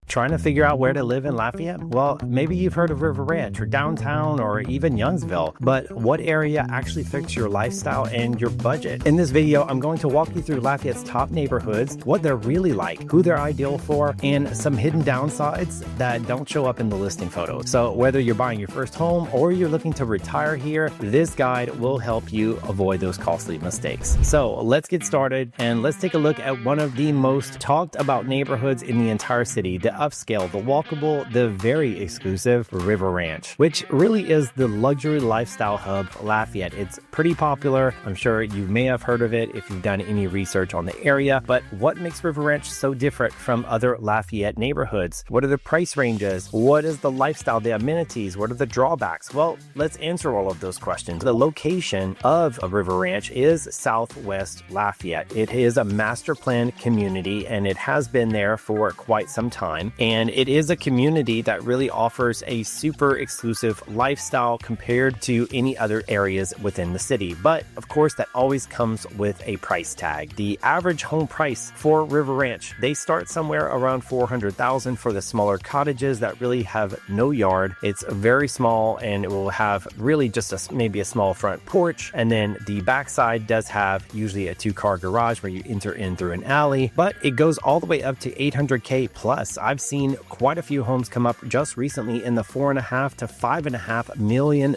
Trying to figure out where to live in Lafayette? Well, maybe you've heard of River Ranch or downtown or even Youngsville, but what area actually fits your lifestyle and your budget? In this video, I'm going to walk you through Lafayette's top neighborhoods, what they're really like, who they're ideal for, and some hidden downsides that don't show up in the listing photos. So whether you're buying your first home or you're looking to retire here, this guide will help you avoid those costly mistakes. So let's get started and let's take a look at one of the most talked about neighborhoods in the entire city, the upscale, the walkable, the very exclusive River Ranch, which really is the luxury lifestyle hub of Lafayette. It's pretty popular. I'm sure you may have heard of it if you've done any research on the area, but what makes River Ranch so different from other Lafayette neighborhoods? What are the price ranges? What is the lifestyle, the amenities? What are the drawbacks? Well, let's answer all of those questions. The location of River Ranch is Southwest Lafayette. It is a master planned community and it has been there for quite some time. And it is a community that really offers a super exclusive lifestyle compared to any other areas within the city. But of course, that always comes with a price tag. The average home price for River Ranch, they start somewhere around $400,000 for the smaller cottages that really have no yard. It's very small and it will have really just maybe a small front porch. And then the backside does have usually a 2-car garage where you enter in through an alley, but it goes all the way up to $800K plus. I've seen quite a few homes come up just recently in the $4.5 to $5.5 million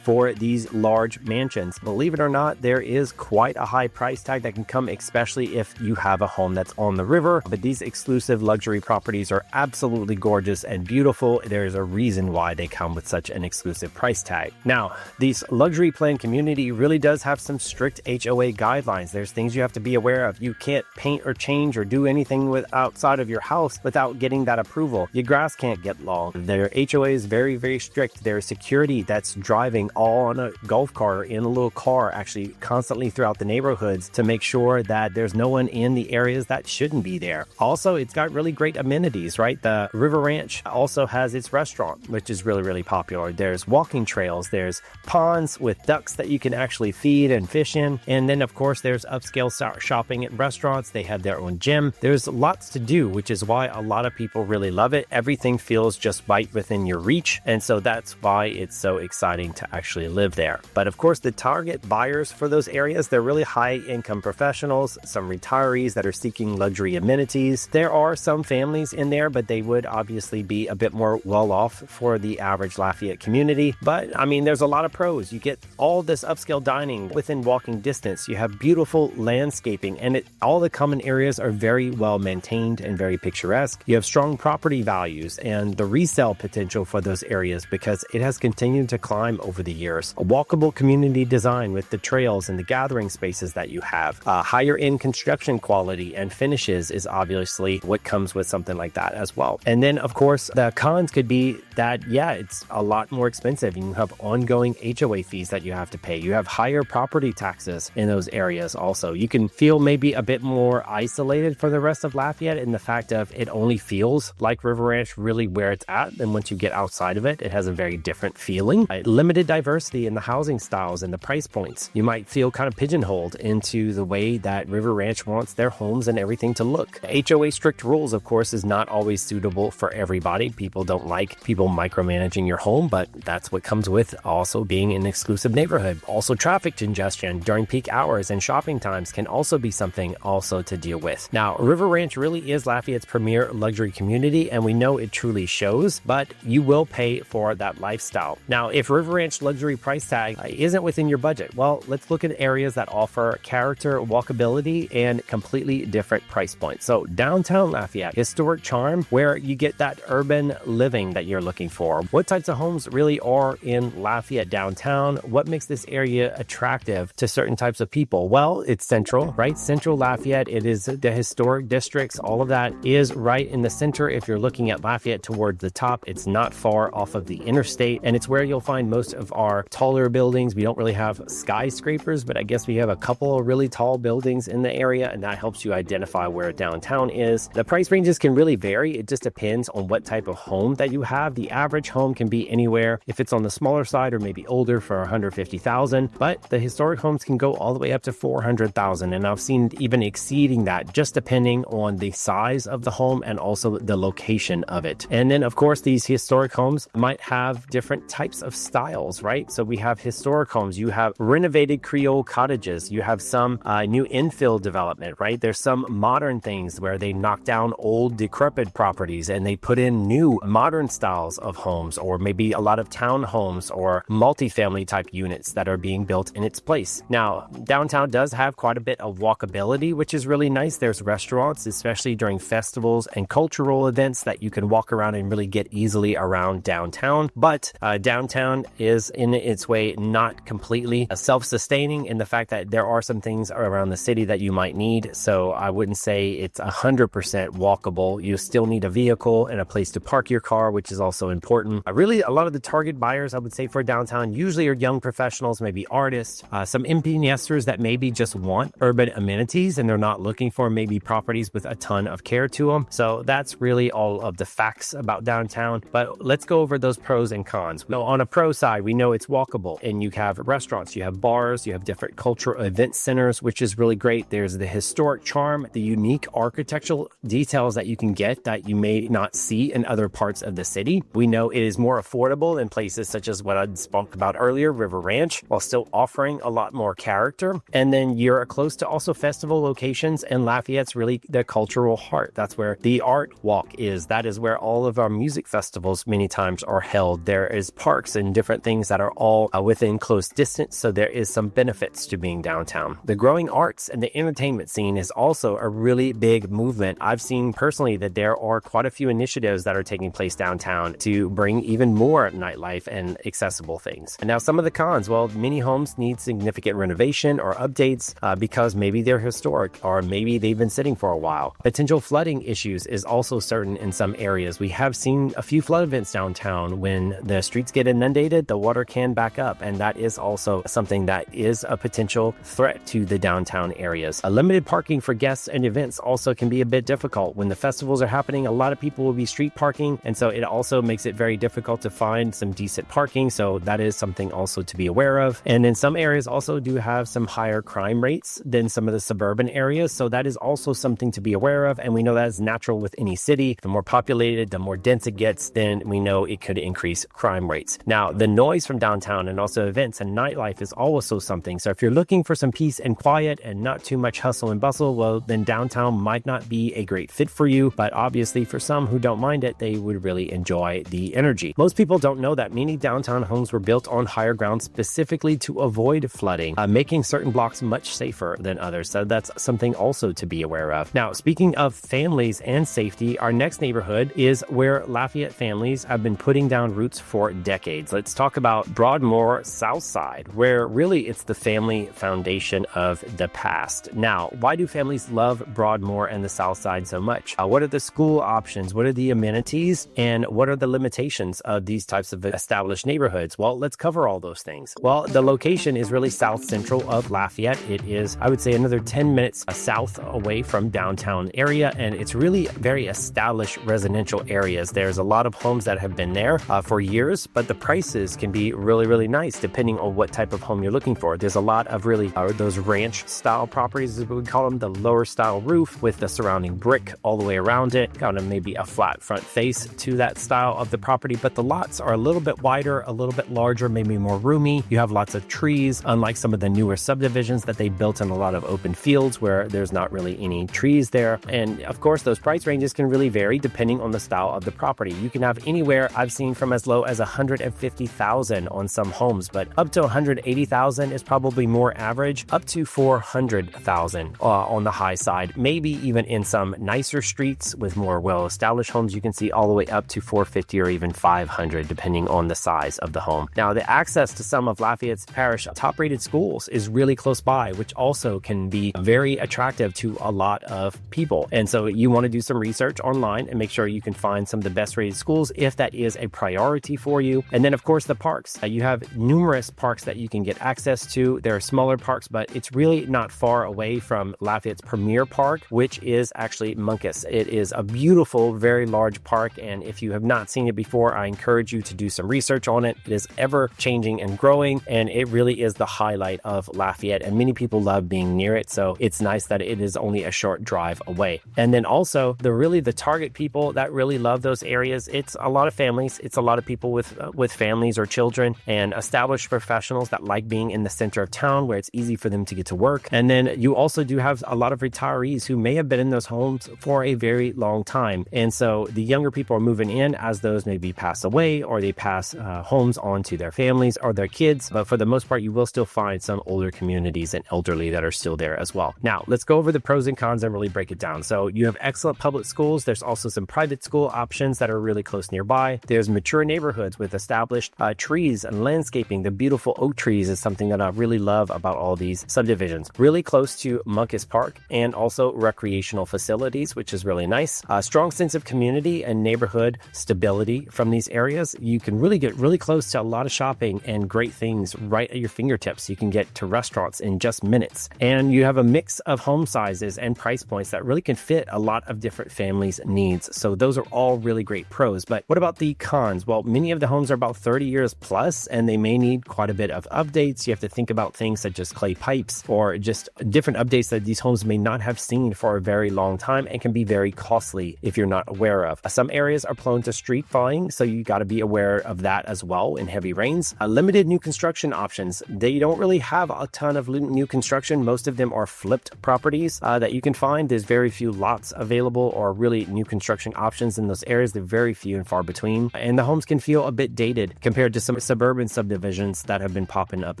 for these large mansions. Believe it or not, there is quite a high price tag that can come, especially if you have a home that's on the river. But these exclusive luxury properties are absolutely gorgeous and beautiful. There's a reason why they come with such an exclusive price tag. Now, this luxury planned community really does have some strict HOA guidelines. There's things you have to be aware of. You can't paint or change or do anything outside of your house without getting that approval. Your grass can't get long. Their HOA is very, very strict. There's security that's driving all on a golf cart or in a little car actually constantly throughout the neighborhoods to make sure that there's no one in the areas that shouldn't be there. Also, it's got really great amenities, right? The River Ranch also has its restaurant, which is really, really popular. There's walking trails, there's ponds with ducks that you can actually feed and fish in. And then, of course, there's upscale shopping at restaurants. They have their own gym. There's lots to do, which is why a lot of people really love it. Everything feels just right within your reach. And so that's why it's so exciting to actually live there. But of course, the target buyers for those areas, they're really high income professionals, some retirees that are seeking luxury amenities. There are some families in there, but they would obviously be a bit more well off for the average Lafayette community. But I mean, there's a lot of pros. You get all this upscale dining within walking distance. You have beautiful landscaping and all the common areas are very well maintained and very picturesque. You have strong property values and the resale potential for those areas because it has continued to climb over the years. A walkable community design with the trails and the gathering spaces that you have. Higher end construction quality and finishes is obviously what comes with something like that as well. And then of course the cons could be that, yeah, it's a lot more expensive. You have ongoing HOA fees that you have to pay. You have higher property taxes in those areas also. You can feel maybe a bit more isolated for the rest of Lafayette in the fact of it only feels like River Ranch really where it's at. And once you get outside of it, it has a very different feeling. Limited diversity in the housing styles and the price points. You might feel kind of pigeonholed into the way that River Ranch wants their homes and everything to look. HOA strict rules, of course, is not always suitable for everybody. People don't like people micromanaging your home, but that's what comes with also being an exclusive neighborhood. Also, traffic congestion during peak hours and shopping times can also be something also to deal with. Now, River Ranch really is Lafayette's premier luxury community, and we know it truly shows, but you will pay for that lifestyle. Now, if River Ranch luxury price tag isn't within your budget, well, let's look at areas that offer character, walkability, and completely different price points. So downtown Lafayette, historic charm, where you get that urban living that you're looking for. What types of homes really are in Lafayette downtown? What makes this area attractive to certain types of people? Well, it's central, right? Central Lafayette, it is the historic districts. All of that is right in the center. If you're looking at Lafayette towards the top, it's not far off of the interstate, and it's where you'll find most of our taller buildings. We don't really have skyscrapers, but I guess we have a couple of really tall buildings in the area, and that helps you identify where downtown is. The price ranges can really vary. It just depends on what type of home that you have. The average home can be anywhere, if it's on the smaller side or maybe older, for $150,000, but the historic homes can go all the way up to $400,000, and I've seen even exceeding that, just depending on the size of the home and also also the location of it. And then, of course, these historic homes might have different types of styles, right? So we have historic homes, you have renovated Creole cottages, you have some new infill development, right? There's some modern things where they knock down old decrepit properties and they put in new modern styles of homes, or maybe a lot of townhomes or multifamily type units that are being built in its place. Now, downtown does have quite a bit of walkability, which is really nice. There's restaurants, especially during festivals and cultural events, that you can walk around and really get easily around downtown. But downtown is in its way not completely self-sustaining in the fact that there are some things around the city that you might need. So I wouldn't say it's 100% walkable. You still need a vehicle and a place to park your car, which is also important. Really, a lot of the target buyers, I would say, for downtown usually are young professionals, maybe artists, some empty nesters that maybe just want urban amenities and they're not looking for maybe properties with a ton of care to them. So that's really all of the facts about downtown. But let's go over those pros and cons. So on a pro side, we know it's walkable and you have restaurants, you have bars, you have different cultural event centers, which is really great. There's the historic charm, the unique architectural details that you can get that you may not see in other parts of the city. We know it is more affordable in places such as what I spoke about earlier, River Ranch, while still offering a lot more character. And then you're close to also festival locations, and Lafayette's really the cultural heart. That's where the art walk is. That is where all of our music festivals many times are held. There is parks and different things that are all within close distance, so there is some benefits to being downtown. The growing arts and the entertainment scene is also a really big movement. I've seen personally that there are quite a few initiatives that are taking place downtown to bring even more nightlife and accessible things. And now some of the cons, well, many homes need significant renovation or updates because maybe they're historic or maybe they've been sitting for a while. Potential flooding issues is also certain in some areas. We have seen a few flood events downtown. When the streets get inundated, the water can back up, and that is also something that is a potential threat to the downtown areas. A limited parking for guests and events also can be a bit difficult. When the festivals are happening, a lot of people will be street parking, and so it also makes it very difficult to find some decent parking, so that is something also to be aware of. And in some areas also do have some higher crime rates than some of the suburban areas, so that is also something to be aware of, and we know that is natural with any city. The more populated, the more dense it gets, then we know it could increase crime rates. Now, the noise from downtown and also events and nightlife is also something. So if you're looking for some peace and quiet and not too much hustle and bustle, well, then downtown might not be a great fit for you. But obviously, for some who don't mind it, they would really enjoy the energy. Most people don't know that many downtown homes were built on higher ground specifically to avoid flooding, making certain blocks much safer than others. So that's something also to be aware of. Now, speaking of families and safety, our next neighborhood is where Lafayette families have been putting down roots for decades. Let's talk about Broadmoor South Side, where really it's the family foundation of the past. Now, why do families love Broadmoor and the South Side so much? What are the school options? What are the amenities? And what are the limitations of these types of established neighborhoods? Well, let's cover all those things. Well, the location is really south central of Lafayette. It is, I would say, another 10 minutes south away from downtown area, and it's really very established residential areas. There's a lot of homes that have been there for years, but the prices can be really, really nice depending on what type of home you're looking for. There's a lot of really those ranch style properties, as we would call them, the lower style roof with the surrounding brick all the way around it, kind of maybe a flat front face to that style of the property, but the lots are a little bit wider, a little bit larger, maybe more roomy. You have lots of trees, unlike some of the newer subdivisions that they built in a lot of open fields where there's not really any trees there. And of course, those price ranges can really vary depending on the style of the property. You can have anywhere, I've seen, from as low as $150,000 on some homes, but up to $180,000 is probably more average, up to $400,000 on the high side. Maybe even in some nicer streets with more well-established homes, you can see all the way up to $450,000 or even $500,000 depending on the size of the home. Now, the access to some of Lafayette's parish top-rated schools is really close by, which also can be very attractive to a lot of people. And so you want to do some research online and make sure you can find some of the best rated schools if that is a priority for you. And then, of course, the parks. You have numerous parks that you can get access to. There are smaller parks, but it's really not far away from Lafayette's premier park, which is actually Munkus. It is a beautiful, very large park, and if you have not seen it before, I encourage you to do some research on it. It is ever changing and growing, and it really is the highlight of Lafayette, and many people love being near it, so it's nice that it is only a short drive away. And then also, the really really the target people that really love those areas. It's a lot of families. It's a lot of people with families or children, and established professionals that like being in the center of town where it's easy for them to get to work. And then you also do have a lot of retirees who may have been in those homes for a very long time. And so the younger people are moving in as those maybe pass away, or they pass homes on to their families or their kids. But for the most part, you will still find some older communities and elderly that are still there as well. Now, let's go over the pros and cons and really break it down. So you have excellent public schools. There's also some private school options that are really close nearby. There's mature neighborhoods with established trees and landscaping. The beautiful oak trees is something that I really love about all these subdivisions. Really close to Muckus Park, and also recreational facilities, which is really nice. A strong sense of community and neighborhood stability from these areas. You can really get really close to a lot of shopping and great things right at your fingertips. You can get to restaurants in just minutes. And you have a mix of home sizes and price points that really can fit a lot of different families' needs. So those are all really great pros. But what about the cons? Well, many of the homes are about 30 years plus, and they may need quite a bit of updates. You have to think about things such as clay pipes or just different updates that these homes may not have seen for a very long time, and can be very costly if you're not aware of. Some areas are prone to street flooding, so you got to be aware of that as well in heavy rains. Limited new construction options. They don't really have a ton of new construction. Most of them are flipped properties that you can find. There's very few lots available or really new construction options in those areas. They're very few and far between. And the homes can feel a bit dated compared to some suburban subdivisions that have been popping up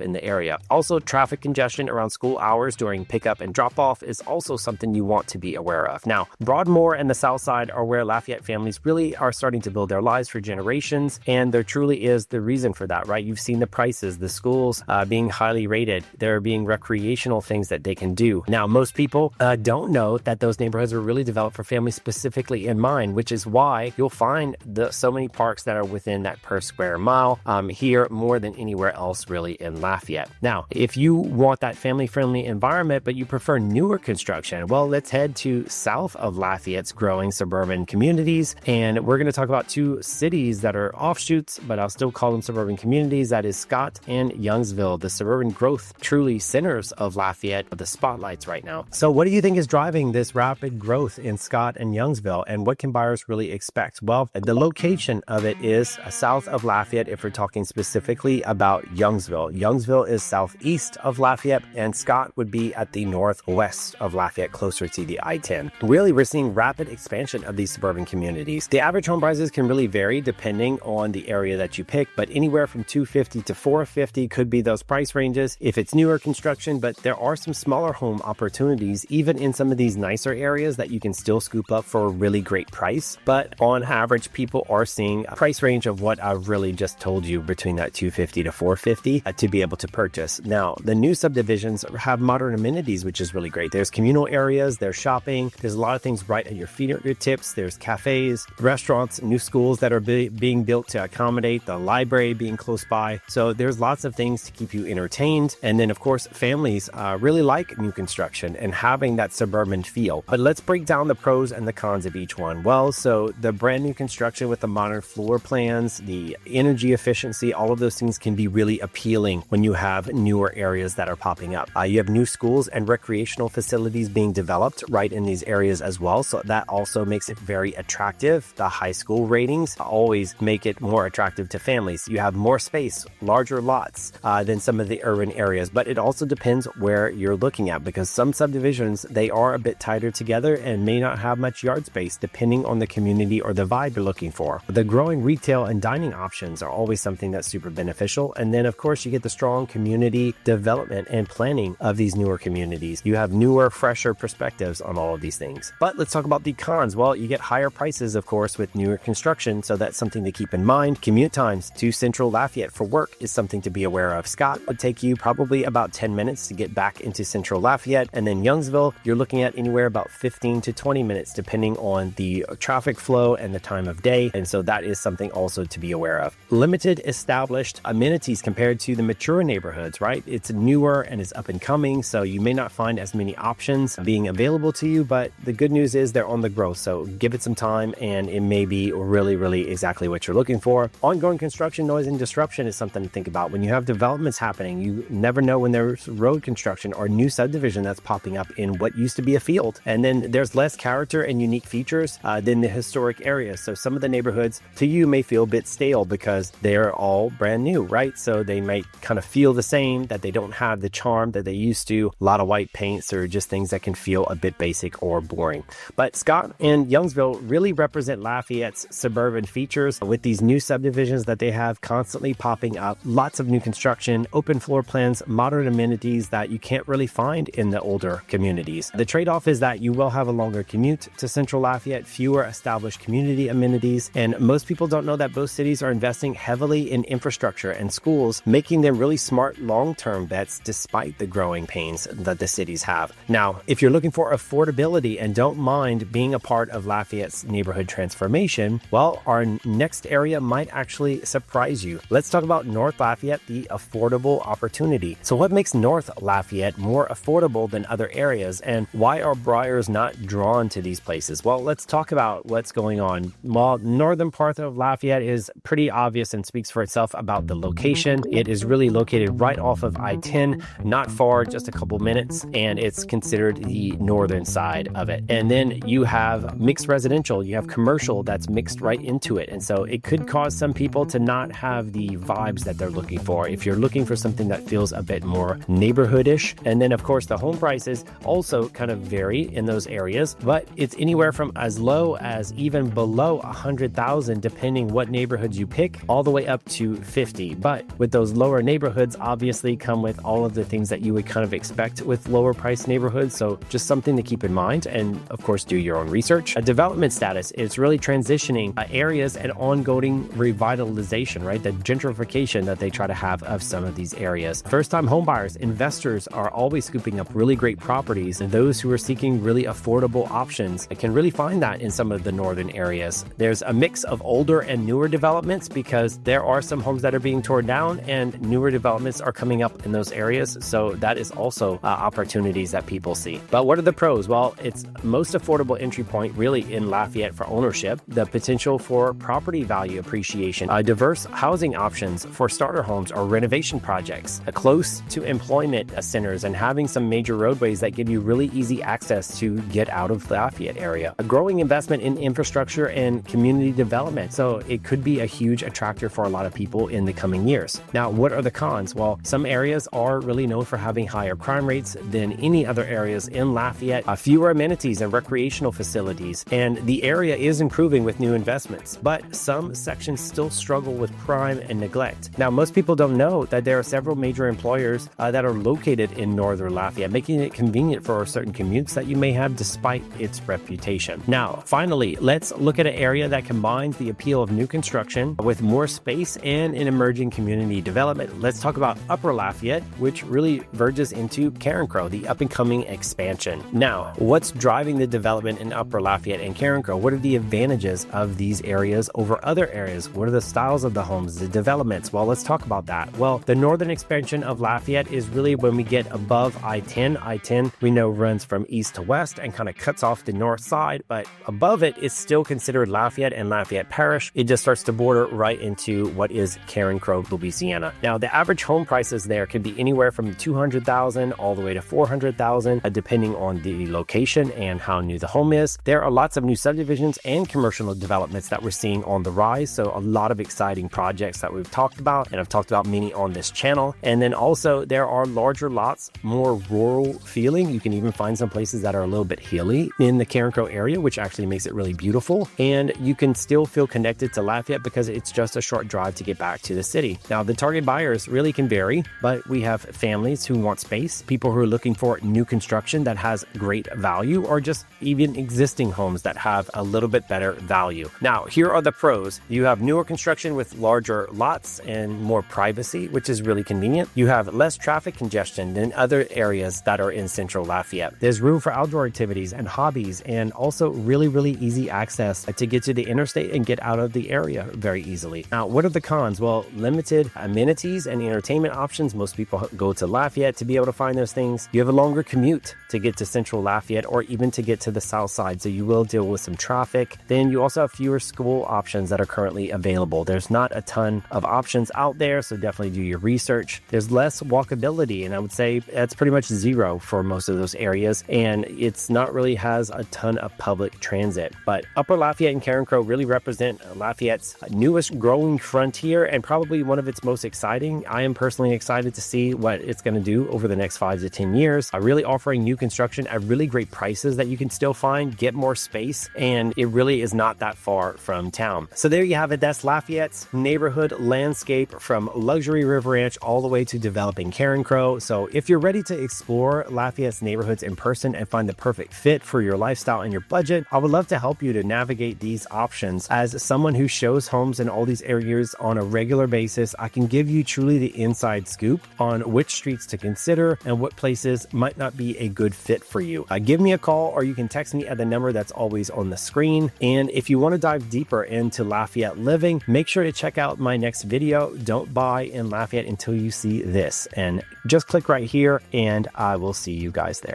in the area. Also, traffic congestion around school hours during pickup and drop off is also something you want to be aware of. Now, Broadmoor and the South Side are where Lafayette families really are starting to build their lives for generations, and there truly is the reason for that, right? You've seen the prices, the schools being highly rated. There being recreational things that they can do. Now, most people don't know that those neighborhoods are really developed for families specifically in mind, which is why you'll find so many parks that are within that per square mile here more than anywhere else really in Lafayette. Now, if you want that family-friendly environment, but you prefer newer construction, well, let's head to south of Lafayette's growing suburban communities, and we're going to talk about two cities that are offshoots, but I'll still call them suburban communities. That is Scott and Youngsville, the suburban growth truly centers of Lafayette, the spotlights right now. So what do you think is driving this rapid growth in Scott and Youngsville, and what can buyers really expect? Well, the location of it is south of Lafayette if we're talking specifically about Youngsville. Youngsville is southeast of Lafayette, and Scott would be at the northwest of Lafayette, closer to the I-10. Really, we're seeing rapid expansion of these suburban communities. The average home prices can really vary depending on the area that you pick, but anywhere from $250 to $450 could be those price ranges if it's newer construction, but there are some smaller home opportunities even in some of these nicer areas that you can still scoop up for a really great price. But on average, people are seeing a price range of what I've really just told you, between that $250 to $450 to be able to purchase. Now, the new subdivisions have modern amenities, which is really great. There's communal areas, there's shopping, there's a lot of things right at your fingertips. There's cafes, restaurants, new schools that are being built to accommodate, the library being close by. So there's lots of things to keep you entertained. And then, of course, families really like new construction and having that suburban feel. But let's break down the pros and the cons of each one. Well, so the brand new construction with the modern floor plans, the energy efficiency, all of those things can be really appealing when you have newer areas that are popping up. You have new schools and recreational facilities being developed right in these areas as well. So that also makes it very attractive. The high school ratings always make it more attractive to families. You have more space, larger lots than some of the urban areas, but it also depends where you're looking at, because some subdivisions, they are a bit tighter together and may not have much yard space depending on the community or the vibe you're looking for. The growing retail and dining options are always something that's super beneficial. And then, of course, you get the strong community development and planning of these newer communities. You have newer, fresher perspectives on all of these things. But let's talk about the cons. Well, you get higher prices, of course, with newer construction, so that's something to keep in mind. Commute times to Central Lafayette for work is something to be aware of. Scott would take you probably about 10 minutes to get back into Central Lafayette, and then Youngsville, you're looking at anywhere about 15 to 20 minutes depending on the traffic flow and the time of day, and so that is something also to be aware of. Limited established amenities compared to the mature neighborhoods, right? It's newer and it's up and coming, so you may not find as many options being available to you, but the good news is they're on the growth, so give it some time and it may be really exactly what you're looking for. Ongoing construction noise and disruption is something to think about. When you have developments happening, you never know when there's road construction or new subdivision that's popping up in what used to be a field, and then there's less character and and unique features than the historic areas. So some of the neighborhoods to you may feel a bit stale because they're all brand new, right? So they might kind of feel the same, that they don't have the charm that they used to. A lot of white paints or just things that can feel a bit basic or boring. But Scott and Youngsville really represent Lafayette's suburban features with these new subdivisions that they have constantly popping up. Lots of new construction, open floor plans, modern amenities that you can't really find in the older communities. The trade-off is that you will have a longer commute to Central Lafayette, fewer established community amenities, and most people don't know that both cities are investing heavily in infrastructure and schools, making them really smart long-term bets despite the growing pains that the cities have. Now, if you're looking for affordability and don't mind being a part of Lafayette's neighborhood transformation, well, our next area might actually surprise you. Let's talk about North Lafayette, the affordable opportunity. So what makes North Lafayette more affordable than other areas, and why are buyers not drawn to these places? Well, let's talk about what's going on. While northern part of Lafayette is pretty obvious and speaks for itself about the location, it is really located right off of I-10, not far, just a couple minutes, and it's considered the northern side of it. And then you have mixed residential, you have commercial that's mixed right into it. And so it could cause some people to not have the vibes that they're looking for if you're looking for something that feels a bit more neighborhoodish. And then of course the home prices also kind of vary in those areas, but it's anywhere from as low as even below 100,000 depending what neighborhoods you pick, all the way up to 50. But with those lower neighborhoods obviously come with all of the things that you would kind of expect with lower price neighborhoods. So just something to keep in mind, and of course do your own research. A development status is really transitioning areas and ongoing revitalization, right? The gentrification that they try to have of some of these areas. First-time homebuyers, investors are always scooping up really great properties, and those who are seeking really affordable options can really find that in some of the northern areas. There's a mix of older and newer developments because there are some homes that are being torn down and newer developments are coming up in those areas. So that is also opportunities that people see. But what are the pros? Well, it's most affordable entry point really in Lafayette for ownership, the potential for property value appreciation, diverse housing options for starter homes or renovation projects, close to employment centers, and having some major roadways that give you really easy access to get out of the Lafayette area. A growing investment in infrastructure and community development. So it could be a huge attractor for a lot of people in the coming years. Now, what are the cons? Well, some areas are really known for having higher crime rates than any other areas in Lafayette, fewer amenities and recreational facilities, and the area is improving with new investments, but some sections still struggle with crime and neglect. Now, most people don't know that there are several major employers that are located in northern Lafayette, making it convenient for certain commutes that you may have despite its reputation. Now, finally, let's look at an area that combines the appeal of new construction with more space and an emerging community development. Let's talk about Upper Lafayette, which really verges into Carencro, the up-and-coming expansion. Now, what's driving the development in Upper Lafayette and Carencro? What are the advantages of these areas over other areas? What are the styles of the homes, the developments? Well, let's talk about that. Well, the northern expansion of Lafayette is really when we get above I-10. I-10, we know, runs from east to west and kind of cuts off the north side, but above it is still considered Lafayette and Lafayette Parish. It just starts to border right into what is Carencro, Louisiana. Now, the average home prices there can be anywhere from $200,000 all the way to $400,000, depending on the location and how new the home is. There are lots of new subdivisions and commercial developments that we're seeing on the rise, so a lot of exciting projects that we've talked about, and I've talked about many on this channel. And then also there are larger lots, more rural feeling. You can even find some places that are a little bit hilly in the Carencro area, which actually makes it really beautiful. And you can still feel connected to Lafayette because it's just a short drive to get back to the city. Now, the target buyers really can vary, but we have families who want space, people who are looking for new construction that has great value, or just even existing homes that have a little bit better value. Now, here are the pros. You have newer construction with larger lots and more privacy, which is really convenient. You have less traffic congestion than other areas that are in central Lafayette. There's room for outdoor activities and hobbies, and also really easy access to get to the interstate and get out of the area very easily. Now, what are the cons? Well, limited amenities and entertainment options. Most people go to Lafayette to be able to find those things. You have a longer commute to get to central Lafayette or even to get to the south side, so you will deal with some traffic. Then you also have fewer school options that are currently available. There's not a ton of options out there, so definitely do your research. There's less walkability, and I would say that's pretty much zero for most of those areas, and it's not really has a ton ton of public transit. But Upper Lafayette and Carencro really represent Lafayette's newest growing frontier and probably one of its most exciting. I am personally excited to see what it's going to do over the next 5 to 10 years. Really offering new construction at really great prices that you can still find, get more space, and it really is not that far from town. So there you have it. That's Lafayette's neighborhood landscape from luxury River Ranch all the way to developing Carencro. So if you're ready to explore Lafayette's neighborhoods in person and find the perfect fit for your lifestyle and your budget, I would love to help you to navigate these options. As someone who shows homes in all these areas on a regular basis, I can give you truly the inside scoop on which streets to consider and what places might not be a good fit for you. Give me a call or you can text me at the number that's always on the screen. And if you want to dive deeper into Lafayette living, make sure to check out my next video, Don't Buy in Lafayette Until You See This. And just click right here and I will see you guys there.